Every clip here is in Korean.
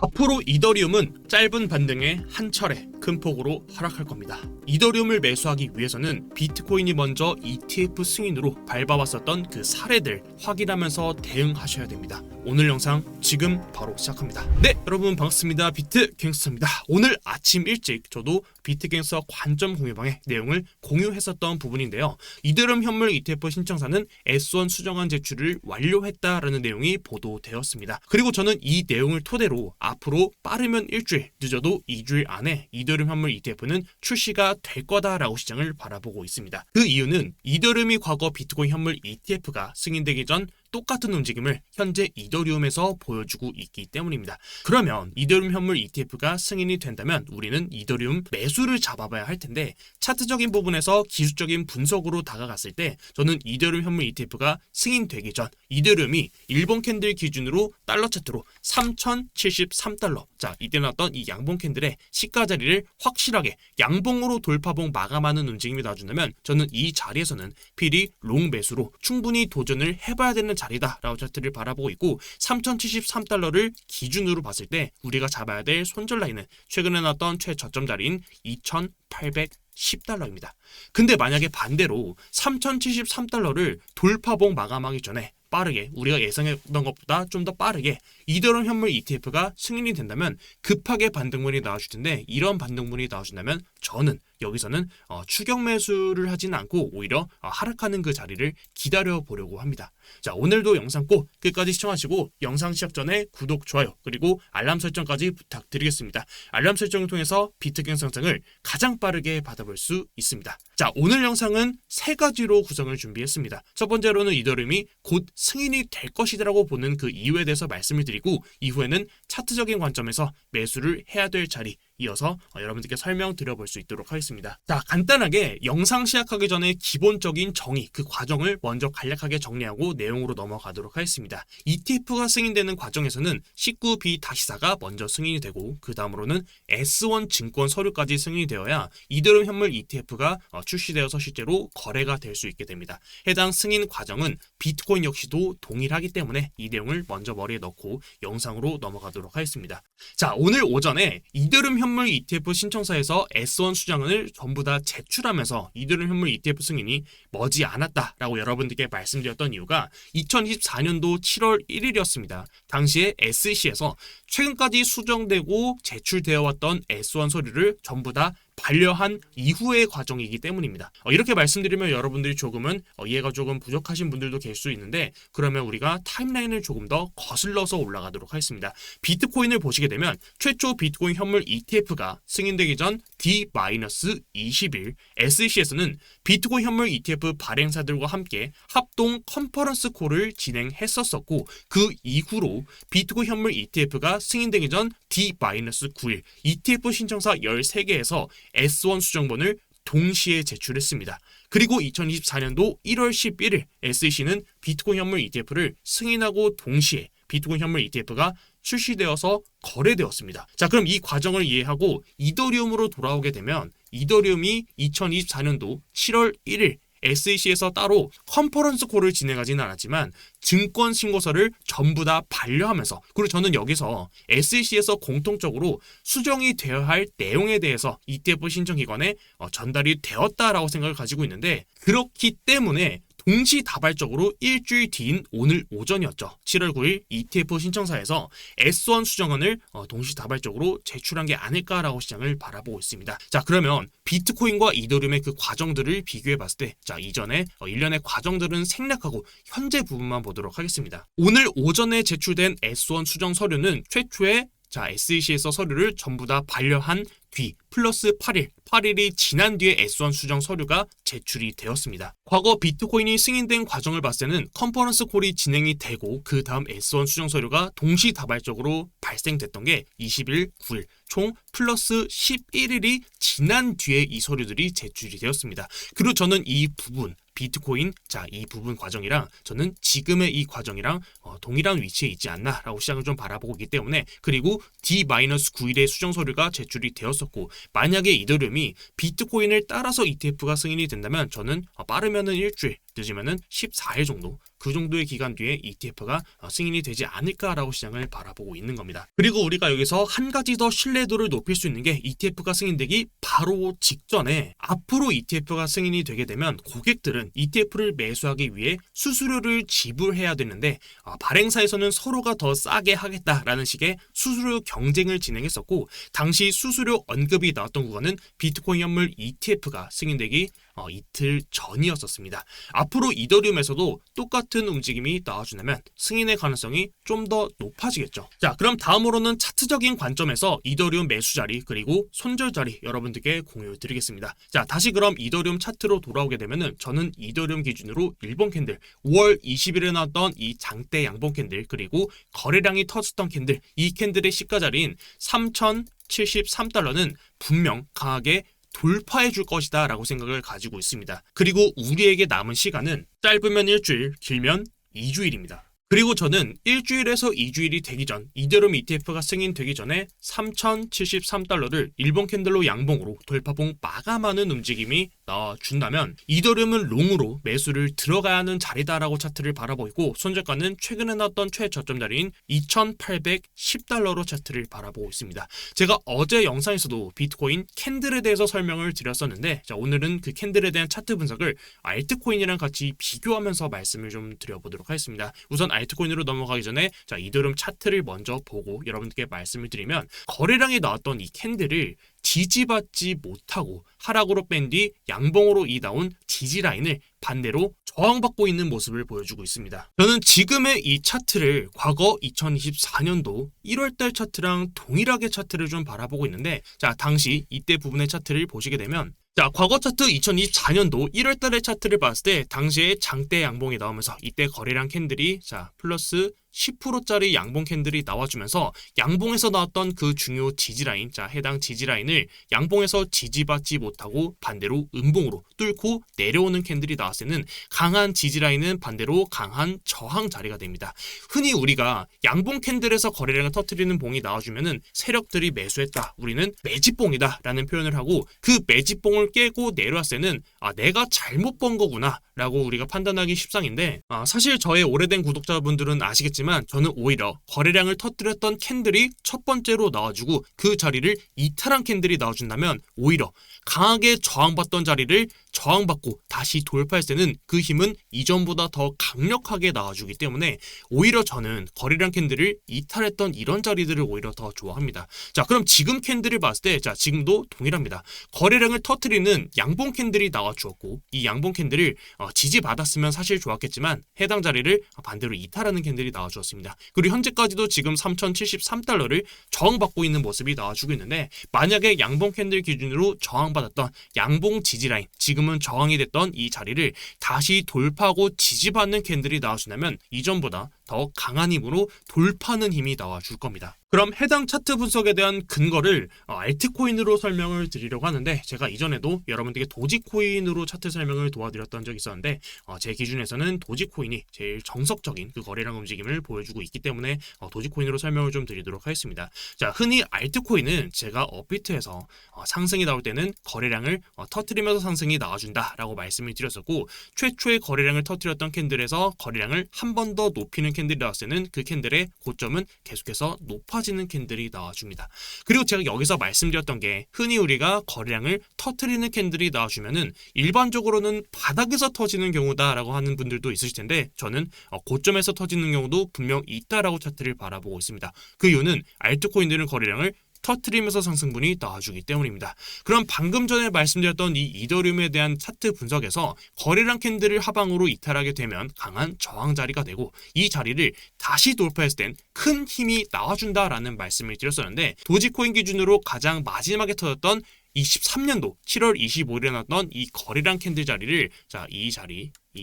앞으로 이더리움은 짧은 반등에 한 차례 큰 폭으로 하락할 겁니다. 이더리움을 매수하기 위해서는 비트코인이 먼저 ETF 승인으로 밟아왔었던 그 사례들 확인하면서 대응하셔야 됩니다. 오늘 영상 지금 바로 시작합니다. 네, 여러분 반갑습니다. 비트갱스터입니다. 오늘 아침 일찍 저도 비트갱스터 관점 공유방에 내용을 공유했었던 부분인데요. 이더리움 현물 ETF 신청사는 S1 수정안 제출을 완료했다라는 내용이 보도되었습니다. 그리고 저는 이 내용을 토대로 앞으로 빠르면 일주일, 늦어도 2주일 안에 이더리움 현물 ETF는 출시가 될 거다라고 시장을 바라보고 있습니다. 그 이유는 이더리움이 과거 비트코인 현물 ETF가 승인되기 전 똑같은 움직임을 현재 이더리움에서 보여주고 있기 때문입니다. 그러면 이더리움 현물 ETF가 승인이 된다면 우리는 이더리움 매수를 잡아봐야 할 텐데, 차트적인 부분에서 기술적인 분석으로 다가갔을 때 저는 이더리움 현물 ETF가 승인되기 전 이더리움이 일본 캔들 기준으로 달러 차트로 3073달러, 자 이때 나왔던 이 양봉 캔들의 시가 자리를 확실하게 양봉으로 돌파봉 마감하는 움직임이 나와준다면 저는 이 자리에서는 필히 롱 매수로 충분히 도전을 해봐야 되는 자리다라고 차트를 바라보고 있고, 3073달러를 기준으로 봤을 때 우리가 잡아야 될 손절 라인은 최근에 나왔던 최저점 자리인 2810달러입니다. 근데 만약에 반대로 3073달러를 돌파봉 마감하기 전에 빠르게, 우리가 예상했던 것보다 좀 더 빠르게 이더리움 현물 ETF가 승인이 된다면 급하게 반등문이 나와줄 텐데, 이런 반등문이 나와준다면 저는 여기서는 추격 매수를 하진 않고 오히려 하락하는 그 자리를 기다려 보려고 합니다. 자, 오늘도 영상 꼭 끝까지 시청하시고 영상 시작 전에 구독, 좋아요 그리고 알람 설정까지 부탁드리겠습니다. 알람 설정을 통해서 비트갱스 영상을 가장 빠르게 받아볼 수 있습니다. 자, 오늘 영상은 세 가지로 구성을 준비했습니다. 첫 번째로는 이더리움이 곧 승인이 될 것이라고 보는 그 이유에 대해서 말씀을 드리고, 이후에는 차트적인 관점에서 매수를 해야 될 자리 이어서 여러분들께 설명드려볼 수 있도록 하겠습니다. 자, 간단하게 영상 시작하기 전에 기본적인 정의, 그 과정을 먼저 간략하게 정리하고 내용으로 넘어가도록 하겠습니다. ETF가 승인되는 과정에서는 19B-4가 먼저 승인이 되고, 그 다음으로는 S1 증권 서류까지 승인이 되어야 이더리움 현물 ETF가 출시되어서 실제로 거래가 될 수 있게 됩니다. 해당 승인 과정은 비트코인 역시도 동일하기 때문에 이 내용을 먼저 머리에 넣고 영상으로 넘어가도록 하겠습니다. 자, 오늘 오전에 이더리움 현물 ETF 신청사에서 S1 수정안을 전부 다 제출하면서 이더리움 현물 ETF 승인이 머지 않았다라고 여러분들께 말씀드렸던 이유가 2024년도 7월 1일이었습니다. 당시에 SEC에서 최근까지 수정되고 제출되어 왔던 S1 서류를 전부 다 반려한 이후의 과정이기 때문입니다. 이렇게 말씀드리면 여러분들이 조금은 이해가 조금 부족하신 분들도 계실 수 있는데, 그러면 우리가 타임라인을 조금 더 거슬러서 올라가도록 하겠습니다. 비트코인을 보시게 되면 최초 비트코인 현물 ETF가 승인되기 전 D-20일 SEC에서는 비트코인 현물 ETF 발행사들과 함께 합동 컨퍼런스 콜을 진행했었고, 그 이후로 비트코인 현물 ETF가 승인되기 전 D-9일 ETF 신청사 13개에서 S1 수정본을 동시에 제출했습니다. 그리고 2024년도 1월 11일 SEC는 비트코인 현물 ETF를 승인하고 동시에 비트코인 현물 ETF가 출시되어서 거래되었습니다. 자, 그럼 이 과정을 이해하고 이더리움으로 돌아오게 되면 이더리움이 2024년도 7월 1일 SEC에서 따로 컨퍼런스 콜을 진행하지는 않았지만 증권 신고서를 전부 다 반려하면서, 그리고 저는 여기서 SEC에서 공통적으로 수정이 되어야 할 내용에 대해서 ETF 신청기관에 전달이 되었다라고 생각을 가지고 있는데, 그렇기 때문에 동시다발적으로 일주일 뒤인 오늘 오전이었죠. 7월 9일 ETF 신청사에서 S1 수정안을 동시다발적으로 제출한 게 아닐까라고 시장을 바라보고 있습니다. 자, 그러면 비트코인과 이더리움의 그 과정들을 비교해 봤을 때, 자, 이전에 일련의 과정들은 생략하고 현재 부분만 보도록 하겠습니다. 오늘 오전에 제출된 S1 수정 서류는 최초에 SEC에서 서류를 전부 다 반려한 뒤 플러스 8일이 지난 뒤에 S1 수정 서류가 제출이 되었습니다. 과거 비트코인이 승인된 과정을 봤을 때는 컨퍼런스 콜이 진행이 되고 그 다음 S1 수정 서류가 동시다발적으로 발생됐던 게 20일, 9일 총 플러스 11일이 지난 뒤에 이 서류들이 제출이 되었습니다. 그리고 저는 이 부분 비트코인 이 부분 과정이랑 저는 지금의 이 과정이랑 동일한 위치에 있지 않나라고 시장을 좀 바라보고 있기 때문에, 그리고 D-9일의 수정 서류가 제출이 되었었고, 만약에 이더리움이 비트코인을 따라서 ETF가 승인이 된다면 저는 빠르면은 일주일, 늦으면은 14일 정도, 그 정도의 기간 뒤에 ETF가 승인이 되지 않을까라고 시장을 바라보고 있는 겁니다. 그리고 우리가 여기서 한 가지 더 신뢰도를 높일 수 있는 게 ETF가 승인되기 바로 직전에 앞으로 ETF가 승인이 되게 되면 고객들은 ETF를 매수하기 위해 수수료를 지불해야 되는데 발행사에서는 서로가 더 싸게 하겠다라는 식의 수수료 경쟁을 진행했었고, 당시 수수료 언급이 나왔던 구간은 비트코인 현물 ETF가 승인되기 이틀 전이었었습니다. 앞으로 이더리움에서도 똑같은 움직임이 나와준다면 승인의 가능성이 좀 더 높아지겠죠. 자, 그럼 다음으로는 차트적인 관점에서 이더리움 매수 자리 그리고 손절 자리 여러분들께 공유 드리겠습니다. 자, 다시 그럼 이더리움 차트로 돌아오게 되면은 저는 이더리움 기준으로 일본 캔들 5월 20일에 나왔던 이 장대 양봉 캔들 그리고 거래량이 터졌던 캔들, 이 캔들의 시가 자리인 3,073달러는 분명 강하게 돌파해 줄 것이다 라고 생각을 가지고 있습니다. 그리고 우리에게 남은 시간은 짧으면 일주일, 길면 2주일입니다. 그리고 저는 일주일에서 2주일이 되기 전, 이더리움 ETF가 승인되기 전에 3,073달러를 일본 캔들로 양봉으로 돌파봉 마감하는 움직임이 나와준다면 이더리움은 롱으로 매수를 들어가야 하는 자리다라고 차트를 바라보고 있고, 손절가는 최근에 나왔던 최저점 자리인 2,810달러로 차트를 바라보고 있습니다. 제가 어제 영상에서도 비트코인 캔들에 대해서 설명을 드렸었는데, 자, 오늘은 그 캔들에 대한 차트 분석을 알트코인이랑 같이 비교하면서 말씀을 좀 드려보도록 하겠습니다. 우선 알트코인으로 넘어가기 전에 자, 이더리움 차트를 먼저 보고 여러분들께 말씀을 드리면, 거래량이 나왔던 이 캔들을 지지받지 못하고 하락으로 뺀 뒤 양봉으로 이다운 지지라인을 반대로 저항받고 있는 모습을 보여주고 있습니다. 저는 지금의 이 차트를 과거 2024년도 1월달 차트랑 동일하게 차트를 좀 바라보고 있는데, 자, 당시 이때 부분의 차트를 보시게 되면, 자, 과거 차트 2024년도 1월달의 차트를 봤을 때 당시에 장대 양봉이 나오면서 이때 거래량 캔들이 자 플러스 10%짜리 양봉 캔들이 나와주면서 양봉에서 나왔던 그 중요 지지라인, 자 해당 지지라인을 양봉에서 지지받지 못하고 반대로 음봉으로 뚫고 내려오는 캔들이 나왔을 때는 강한 지지라인은 반대로 강한 저항 자리가 됩니다. 흔히 우리가 양봉 캔들에서 거래량을 터뜨리는 봉이 나와주면은 세력들이 매수했다, 우리는 매집봉이다 라는 표현을 하고, 그 매집봉을 깨고 내려왔을 때는 내가 잘못 본 거구나 라고 우리가 판단하기 십상인데, 사실 저의 오래된 구독자분들은 아시겠지만 저는 오히려 거래량을 터뜨렸던 캔들이 첫 번째로 나와주고 그 자리를 이탈한 캔들이 나와준다면 오히려 강하게 저항받던 자리를 저항받고 다시 돌파했을 때는 그 힘은 이전보다 더 강력하게 나와주기 때문에 오히려 저는 거래량 캔들을 이탈했던 이런 자리들을 오히려 더 좋아합니다. 자, 그럼 지금 캔들을 봤을 때 자 지금도 동일합니다. 거래량을 터뜨리는 양봉 캔들이 나와주었고, 이 양봉 캔들을 지지받았으면 사실 좋았겠지만 해당 자리를 반대로 이탈하는 캔들이 나와주었습니다. 그리고 현재까지도 지금 3,073달러를 저항받고 있는 모습이 나와주고 있는데, 만약에 양봉 캔들 기준으로 저항받았던 양봉 지지라인, 지금은 저항이 됐던 이 자리를 다시 돌파하고 지지받는 캔들이 나와준다면 이전보다 더 강한 힘으로 돌파하는 힘이 나와줄 겁니다. 그럼 해당 차트 분석에 대한 근거를 알트코인으로 설명을 드리려고 하는데, 제가 이전에도 여러분들께 도지코인으로 차트 설명을 도와드렸던 적이 있었는데 제 기준에서는 도지코인이 제일 정석적인 그 거래량 움직임을 보여주고 있기 때문에 도지코인으로 설명을 좀 드리도록 하겠습니다. 자, 흔히 알트코인은 제가 업비트에서 상승이 나올 때는 거래량을 터뜨리면서 상승이 나와준다 라고 말씀을 드렸었고, 최초의 거래량을 터뜨렸던 캔들에서 거래량을 한 번 더 높이는 캔들이 나왔을 때는 그 캔들의 고점은 계속해서 높아지는 캔들이 나와줍니다. 그리고 제가 여기서 말씀드렸던 게, 흔히 우리가 거래량을 터뜨리는 캔들이 나와주면은 일반적으로는 바닥에서 터지는 경우다라고 하는 분들도 있으실 텐데, 저는 고점에서 터지는 경우도 분명 있다라고 차트를 바라보고 있습니다. 그 이유는 알트코인들은 거래량을 터트리면서 상승분이 나와주기 때문입니다. 그럼 방금 전에 말씀드렸던 이 이더리움에 대한 차트 분석에서 거래량 캔들을 하방으로 이탈하게 되면 강한 저항 자리가 되고, 이 자리를 다시 돌파했을 땐 큰 힘이 나와준다라는 말씀을 드렸었는데, 도지코인 기준으로 가장 마지막에 터졌던 23년도 7월 25일에 나왔던 이 거래량 캔들 자리를, 자, 이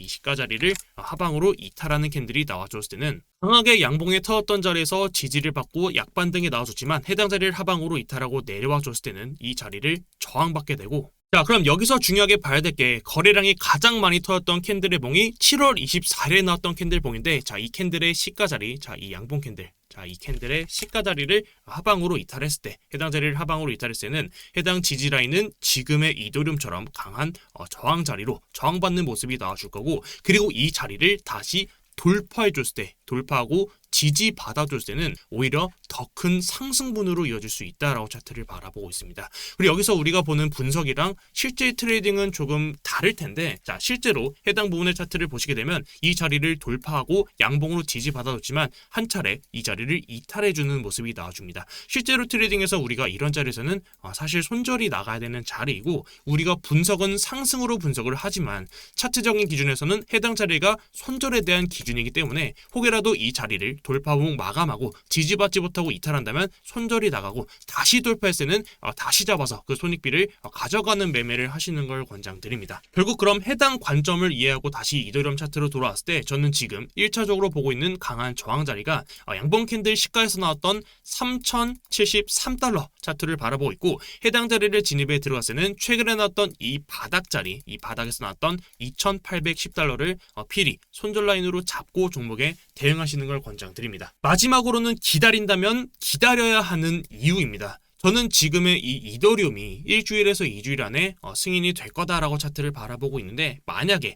시가 자리를 하방으로 이탈하는 캔들이 나와줬을 때는 강하게 양봉에 터졌던 자리에서 지지를 받고 약반등이 나와줬지만 해당 자리를 하방으로 이탈하고 내려와 줬을 때는 이 자리를 저항받게 되고, 자, 그럼 여기서 중요하게 봐야 될 게, 거래량이 가장 많이 터졌던 캔들의 봉이 7월 24일에 나왔던 캔들 봉인데, 자, 이 캔들의 시가 자리, 자, 이 양봉 캔들, 자, 이 캔들의 시가 자리를 하방으로 이탈했을 때, 해당 자리를 하방으로 이탈했을 때는 해당 지지라인은 지금의 이더리움처럼 강한 저항 자리로 저항받는 모습이 나와줄 거고, 그리고 이 자리를 다시 돌파해줬을 때, 돌파하고 지지받아줬을 때는 오히려 더 큰 상승분으로 이어질 수 있다라고 차트를 바라보고 있습니다. 그리고 여기서 우리가 보는 분석이랑 실제 트레이딩은 조금 다를 텐데, 자, 실제로 해당 부분의 차트를 보시게 되면 이 자리를 돌파하고 양봉으로 지지받아줬지만 한 차례 이 자리를 이탈해주는 모습이 나와줍니다. 실제로 트레이딩에서 우리가 이런 자리에서는 사실 손절이 나가야 되는 자리이고, 우리가 분석은 상승으로 분석을 하지만 차트적인 기준에서는 해당 자리가 손절에 대한 기준이기 때문에 혹여라도 이 자리를 돌파봉 마감하고 지지받지 못하고 이탈한다면 손절이 나가고, 다시 돌파했을 때는 다시 잡아서 그 손익비를 가져가는 매매를 하시는 걸 권장드립니다. 결국 그럼 해당 관점을 이해하고 다시 이더리움 차트로 돌아왔을 때 저는 지금 1차적으로 보고 있는 강한 저항 자리가 양봉 캔들 시가에서 나왔던 3,073달러 차트를 바라보고 있고, 해당 자리를 진입해 들어갔을 때는 최근에 나왔던 이 바닥 자리, 이 바닥에서 나왔던 2,810달러를 필히 손절 라인으로 잡고 종목에 대응하시는 걸 권장드립니다. 마지막으로는 기다린다면 기다려야 하는 이유입니다. 저는 지금의 이 이더리움이 일주일에서 2주일 안에 승인이 될 거다라고 차트를 바라보고 있는데, 만약에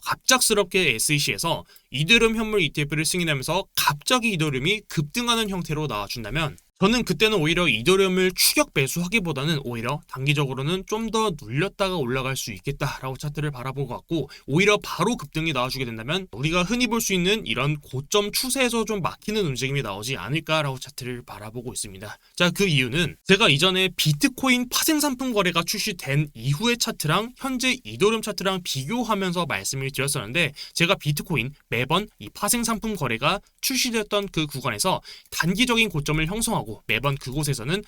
갑작스럽게 SEC에서 이더리움 현물 ETF를 승인하면서 갑자기 이더리움이 급등하는 형태로 나와준다면 저는 그때는 오히려 이더리움을 추격 매수하기보다는 오히려 단기적으로는 좀 더 눌렸다가 올라갈 수 있겠다라고 차트를 바라보고 같고, 오히려 바로 급등이 나와주게 된다면 우리가 흔히 볼 수 있는 이런 고점 추세에서 좀 막히는 움직임이 나오지 않을까라고 차트를 바라보고 있습니다. 자, 그 이유는 제가 이전에 비트코인 파생상품 거래가 출시된 이후의 차트랑 현재 이더리움 차트랑 비교하면서 말씀을 드렸었는데, 제가 비트코인 매번 이 파생상품 거래가 출시되었던 그 구간에서 단기적인 고점을 형성하고 매번 그곳에서는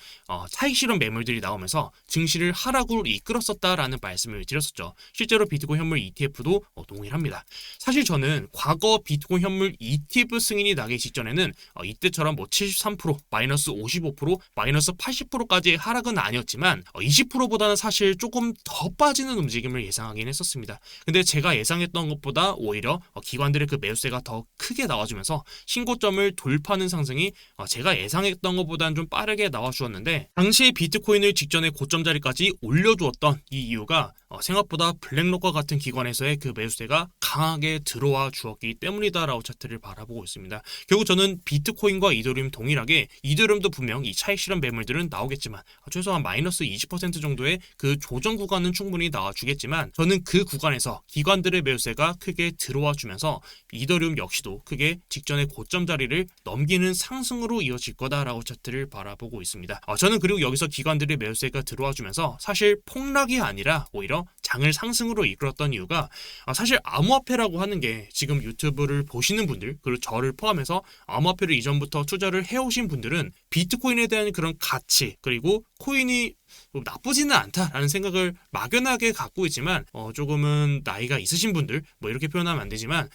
차익 실현 매물들이 나오면서 증시를 하락으로 이끌었었다라는 말씀을 드렸었죠. 실제로 비트코인 현물 ETF도 동일합니다. 사실 저는 과거 비트코인 현물 ETF 승인이 나기 직전에는 이때처럼 73%, 마이너스 55%, 마이너스 80%까지의 하락은 아니었지만 20%보다는 사실 조금 더 빠지는 움직임을 예상하긴 했었습니다. 근데 제가 예상했던 것보다 오히려 기관들의 그 매수세가 더 크게 나와주면서 신고점을 돌파하는 상승이 제가 예상했던 것보다는 좀 빠르게 나와주었는데, 당시에 비트코인을 직전에 고점 자리까지 올려주었던 이 이유가 생각보다 블랙록과 같은 기관에서의 그 매수세가 강하게 들어와 주었기 때문이다라고 차트를 바라보고 있습니다. 결국 저는 비트코인과 이더리움 동일하게 이더리움도 분명 이 차익 실현 매물들은 나오겠지만 최소한 마이너스 20% 정도의 그 조정 구간은 충분히 나와주겠지만, 저는 그 구간에서 기관들의 매수세가 크게 들어와 주면서 이더리움 역시도 크게 직전의 고점 자리를 넘기는 상승으로 이어질 거다라고 차트를 바라보고 있습니다. 저는 그리고 여기서 기관들의 매수세가 들어와 주면서 사실 폭락이 아니라 오히려 장을 상승으로 이끌었던 이유가, 사실 암호화폐라고 하는 게 지금 유튜브를 보시는 분들, 그리고 저를 포함해서 암호화폐를 이전부터 투자를 해오신 분들은 비트코인에 대한 그런 가치, 그리고 코인이 나쁘지는 않다라는 생각을 막연하게 갖고 있지만, 조금은 나이가 있으신 분들, 뭐 이렇게 표현하면 안 되지만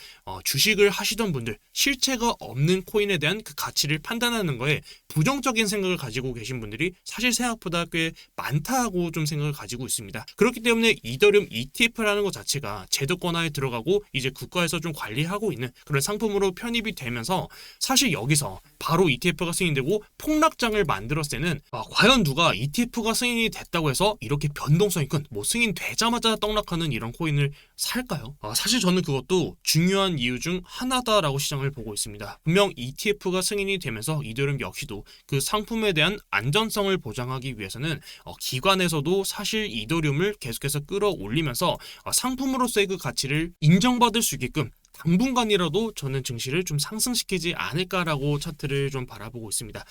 주식을 하시던 분들, 실체가 없는 코인에 대한 그 가치를 판단하는 거에 부정적인 생각을 가지고 계신 분들이 사실 생각보다 꽤 많다고 좀 생각을 가지고 있습니다. 그렇기 때문에 이더리움 ETF라는 것 자체가 제도권화에 들어가고 이제 국가에서 좀 관리하고 있는 그런 상품으로 편입이 되면서, 사실 여기서 바로 ETF가 승인되고 폭락장을 만들었을 때는 과연 누가 ETF가 승인이 됐다고 해서 이렇게 변동성이 큰 승인되자마자 떡락하는 이런 코인을 살까요? 사실 저는 그것도 중요한 이유 중 하나다라고 시장을 보고 있습니다. 분명 ETF가 승인이 되면서 이더리움 역시도 그 상품에 대한 안전성을 보장하기 위해서는 기관에서도 사실 이더리움을 계속해서 끌어올리면서 상품으로서의 그 가치를 인정받을 수 있게끔 당분간이라도 저는 증시를 좀 상승시키지 않을까라고 차트를 좀 바라보고 있습니다.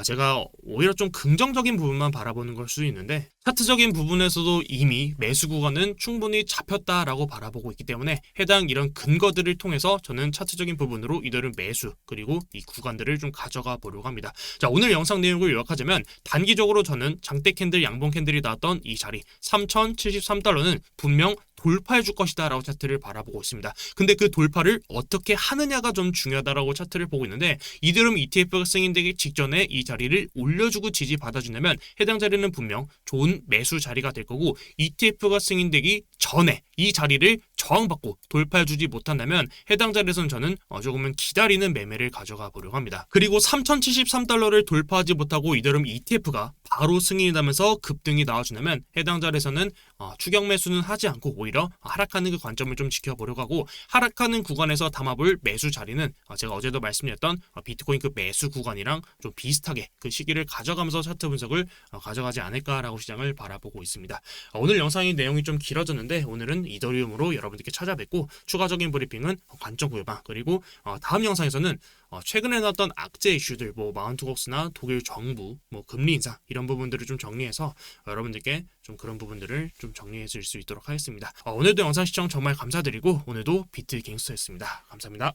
제가 오히려 좀 긍정적인 부분만 바라보는 걸 수도 있는데, 차트적인 부분에서도 이미 매수 구간은 충분히 잡혔다라고 바라보고 있기 때문에 해당 이런 근거들을 통해서 저는 차트적인 부분으로 이들은 매수, 그리고 이 구간들을 좀 가져가 보려고 합니다. 자, 오늘 영상 내용을 요약하자면 단기적으로 저는 장대 캔들, 양봉 캔들이 나왔던 이 자리 3,073달러는 분명 돌파해 줄 것이다 라고 차트를 바라보고 있습니다. 근데 그 돌파를 어떻게 하느냐가 좀 중요하다라고 차트를 보고 있는데, 이더리움 ETF가 승인되기 직전에 이 자리를 올려주고 지지받아준다면 해당 자리는 분명 좋은 매수 자리가 될 거고, ETF가 승인되기 전에 이 자리를 저항받고 돌파해주지 못한다면 해당 자리에서는 저는 조금은 기다리는 매매를 가져가 보려고 합니다. 그리고 3073달러를 돌파하지 못하고 이더리움 ETF가 바로 승인이 나면서 급등이 나와준다면 해당 자리에서는 추격 매수는 하지 않고 오히려 하락하는 그 관점을 좀 지켜보려고 하고, 하락하는 구간에서 담아볼 매수 자리는 제가 어제도 말씀드렸던 비트코인 그 매수 구간이랑 좀 비슷하게 그 시기를 가져가면서 차트 분석을 가져가지 않을까라고 시장을 바라보고 있습니다. 오늘 영상의 내용이 좀 길어졌는데 오늘은 이더리움으로 여러분들께 찾아뵙고 추가적인 브리핑은 관점 구요방, 그리고 다음 영상에서는 최근에 나왔던 악재 이슈들, 뭐 마운트곡스나 독일 정부, 뭐 금리 인상 이런 부분들을 좀 정리해서 여러분들께 좀 그런 부분들을 좀 정리해 줄 수 있도록 하겠습니다. 오늘도 영상 시청 정말 감사드리고 오늘도 비트 갱스터였습니다. 감사합니다.